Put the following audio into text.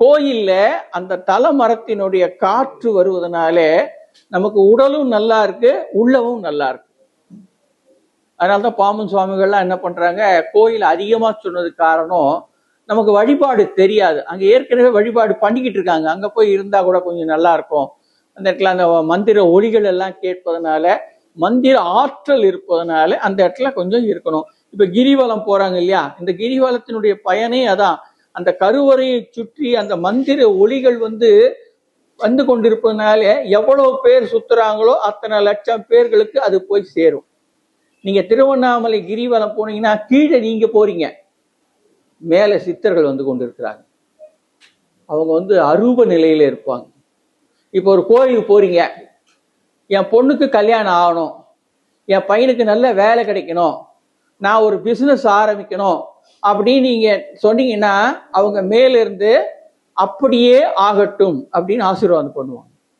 கோயில்ல அந்த தல மரத்தினுடைய காற்று வருவதனாலே நமக்கு உடலும் நல்லா இருக்கு, உள்ளவும் நல்லா இருக்கு. அதனால்தான் பாம்பன் சுவாமிகள்லாம் என்ன பண்றாங்க, கோயில் அதிகமா சொன்னதுக்கு காரணம் நமக்கு வழிபாடு தெரியாது. அங்க ஏற்கனவே வழிபாடு பண்ணிக்கிட்டு இருக்காங்க, அங்க போய் இருந்தா கூட கொஞ்சம் நல்லா இருக்கும். அந்த இடத்துல அந்த மந்திர ஒலிகள் எல்லாம் கேட்பதனால, மந்திர ஆற்றல் இருப்பதனால அந்த இடத்துல கொஞ்சம் இருக்கணும். இப்ப கிரிவலம் போறாங்க இல்லையா, இந்த கிரிவலத்தினுடைய பயனே அதான். அந்த கருவறையை சுற்றி அந்த மந்திர ஒலிகள் வந்து கொண்டிருப்பதனால எவ்வளவு பேர் சுத்துறாங்களோ அத்தனை லட்சம் பேர்களுக்கு அது போய் சேரும். நீங்க திருவண்ணாமலை கிரிவலம் போனீங்கன்னா கீழே நீங்க போறீங்க, மேல சித்தர்கள் வந்து கொண்டிருக்கிறாங்க. அவங்க அரூப நிலையில இருப்பாங்க. இப்போ ஒரு கோயிலுக்கு போறீங்க, என் பொண்ணுக்கு கல்யாணம் ஆகணும், என் பையனுக்கு நல்ல வேலை கிடைக்கணும், நான் ஒரு பிசினஸ் ஆரம்பிக்கணும் அப்படின்னு நீங்க சொன்னீங்கன்னா அவங்க மேல இருந்து அப்படியே ஆகட்டும் அப்படின்னு ஆசீர்வாதம் பண்ணுவாங்க.